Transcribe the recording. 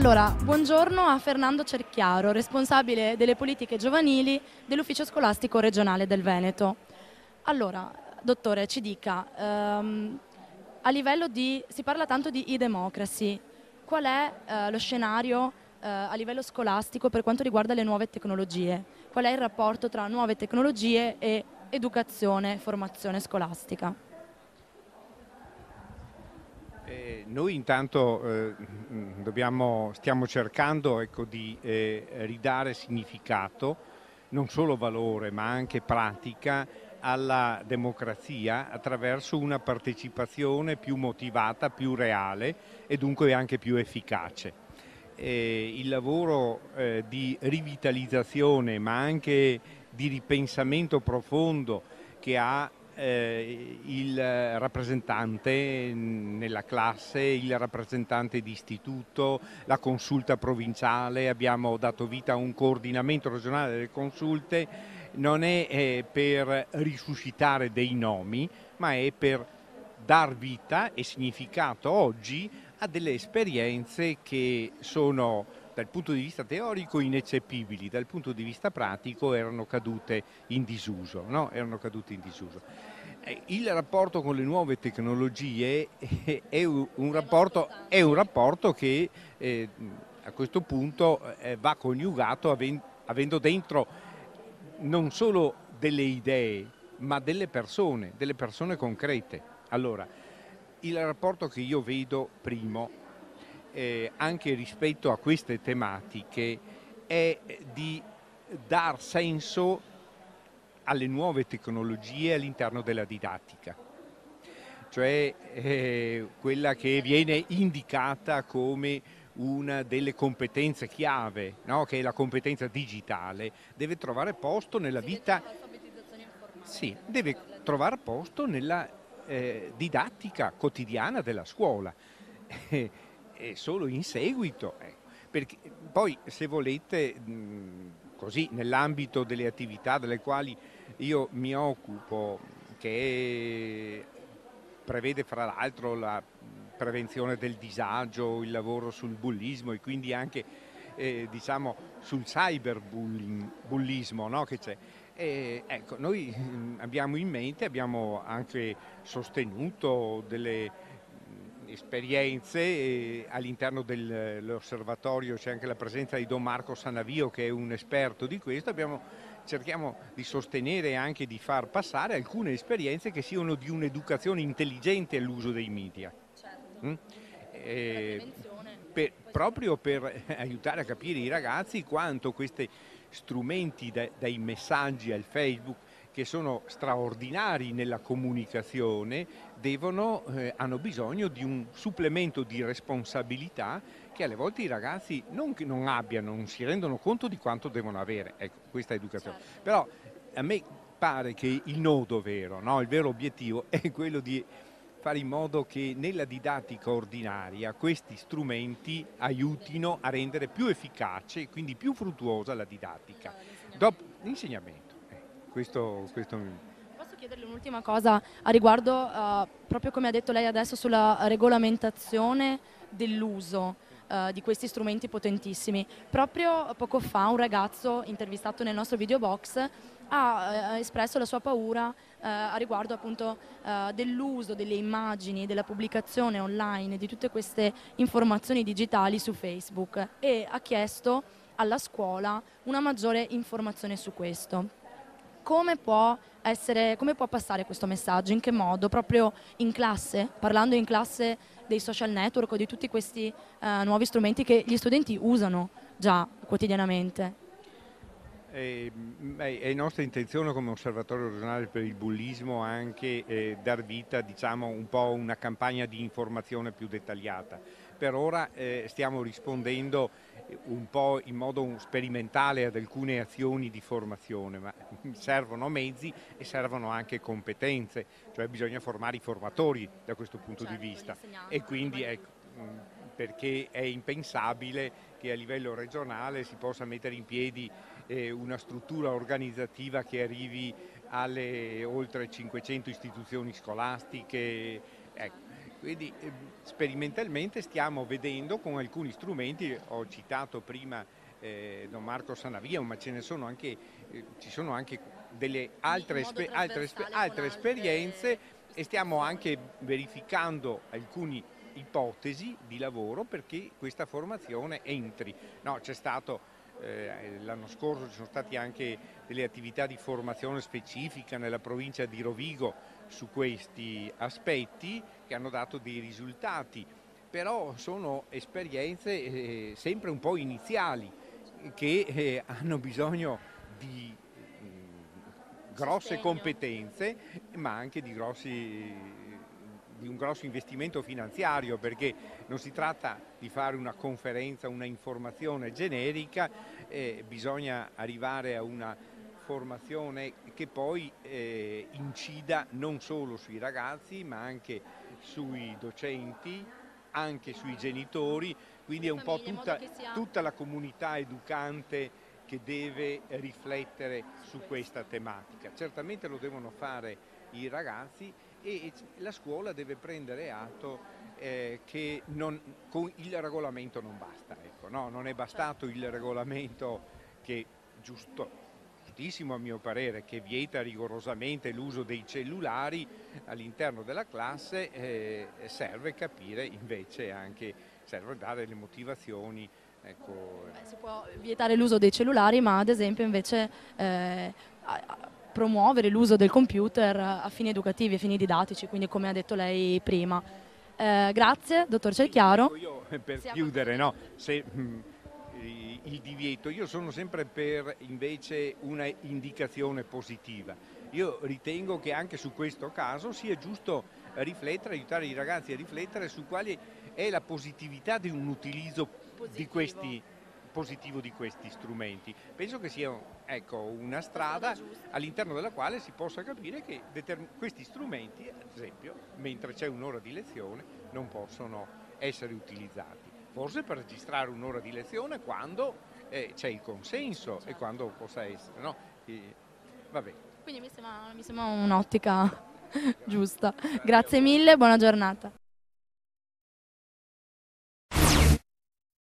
Allora, buongiorno a Fernando Cerchiaro, responsabile delle politiche giovanili dell'Ufficio Scolastico Regionale del Veneto. Allora, dottore, ci dica, a livello si parla tanto di e-democracy, qual è lo scenario a livello scolastico per quanto riguarda le nuove tecnologie? Qual è il rapporto tra nuove tecnologie e educazione e formazione scolastica? Noi intanto stiamo cercando, ecco, di ridare significato, non solo valore, ma anche pratica alla democrazia attraverso una partecipazione più motivata, più reale e dunque anche più efficace. Il lavoro di rivitalizzazione, ma anche di ripensamento profondo che ha il rappresentante nella classe, il rappresentante di istituto, la consulta provinciale, abbiamo dato vita a un coordinamento regionale delle consulte, non è per risuscitare dei nomi, ma è per dar vita e significato oggi a delle esperienze che sono dal punto di vista teorico ineccepibili, dal punto di vista pratico erano cadute in disuso, no? Erano cadute in disuso. Il rapporto con le nuove tecnologie è un rapporto che a questo punto va coniugato avendo dentro non solo delle idee, ma delle persone concrete. Allora, il rapporto che io vedo primo, anche rispetto a queste tematiche, è di dar senso alle nuove tecnologie all'interno della didattica, cioè quella che viene indicata come una delle competenze chiave, no? Che è la competenza digitale, deve trovare posto nella vita, sì, deve trovare posto nella didattica quotidiana della scuola e solo in seguito, ecco. Perché poi, se volete, così nell'ambito delle attività delle quali io mi occupo, che prevede fra l'altro la prevenzione del disagio, il lavoro sul bullismo e quindi anche diciamo sul cyberbullismo, no? Che c'è. Ecco, noi abbiamo in mente, abbiamo anche sostenuto delle esperienze all'interno dell'osservatorio c'è anche la presenza di Don Marco Sanavio che è un esperto di questo, cerchiamo di sostenere e anche di far passare alcune esperienze che siano di un'educazione intelligente all'uso dei media. Certo. Mm? Per la Eh, prevenzione. Proprio per aiutare a capire i ragazzi quanto questi strumenti dai messaggi al Facebook, che sono straordinari nella comunicazione, hanno bisogno di un supplemento di responsabilità che alle volte i ragazzi non che non abbiano, non si rendono conto di quanto devono avere, ecco, questa educazione. Certo. Però a me pare che il nodo vero, no? Il vero obiettivo è quello di fare in modo che nella didattica ordinaria questi strumenti aiutino a rendere più efficace e quindi più fruttuosa la didattica. Dopo l'insegnamento, questo Posso chiederle un'ultima cosa a riguardo, proprio come ha detto lei adesso, sulla regolamentazione dell'uso di questi strumenti potentissimi. Proprio poco fa un ragazzo intervistato nel nostro video box ha espresso la sua paura a riguardo appunto dell'uso delle immagini, della pubblicazione online di tutte queste informazioni digitali su Facebook e ha chiesto alla scuola una maggiore informazione su questo. Come può passare questo messaggio? In che modo? Proprio in classe? Parlando in classe dei social network o di tutti questi nuovi strumenti che gli studenti usano già quotidianamente? È nostra intenzione come Osservatorio regionale per il bullismo anche dar vita, diciamo, un po' a una campagna di informazione più dettagliata. Per ora stiamo rispondendo un po' in modo sperimentale ad alcune azioni di formazione, ma servono mezzi e servono anche competenze, cioè bisogna formare i formatori da questo punto di Certo, gli vista. E insegnanti, quindi prima di ecco, tutto. perché è impensabile che a livello regionale si possa mettere in piedi una struttura organizzativa che arrivi alle oltre 500 istituzioni scolastiche. Ecco, Quindi sperimentalmente stiamo vedendo con alcuni strumenti, ho citato prima Don Marco Sanavia, ma ce ne sono anche, ci sono anche delle altre esperienze e stiamo anche verificando alcune ipotesi di lavoro perché questa formazione entri. No, c'è stato l'anno scorso, ci sono state anche delle attività di formazione specifica nella provincia di Rovigo su questi aspetti che hanno dato dei risultati, però sono esperienze sempre un po' iniziali che hanno bisogno di grosse competenze ma anche di un grosso investimento finanziario, perché non si tratta di fare una conferenza, una informazione generica, bisogna arrivare a una formazione che poi incida non solo sui ragazzi ma anche sui docenti, anche sui genitori, quindi è un po' tutta la comunità educante che deve riflettere su questa tematica. Certamente lo devono fare i ragazzi e la scuola deve prendere atto che con il regolamento non basta, ecco, no? Non è bastato il regolamento che giustissimo a mio parere, che vieta rigorosamente l'uso dei cellulari all'interno della classe, serve capire invece anche, serve dare le motivazioni. Ecco. Si può vietare l'uso dei cellulari, ma ad esempio invece promuovere l'uso del computer a fini educativi, a fini didattici, quindi come ha detto lei prima. Grazie, dottor Cerchiaro. Io, per chiudere, no, il divieto, io sono sempre per invece una indicazione positiva. Io ritengo che anche su questo caso sia giusto riflettere, aiutare i ragazzi a riflettere su quali è la positività di un utilizzo positivo di questi strumenti. Penso che sia una strada all'interno della quale si possa capire che questi strumenti, ad esempio, mentre c'è un'ora di lezione, non possono essere utilizzati. Forse per registrare un'ora di lezione quando c'è il consenso, certo, e quando possa essere, no? Vabbè. Quindi mi sembra un'ottica giusta. Grazie mille, buona giornata.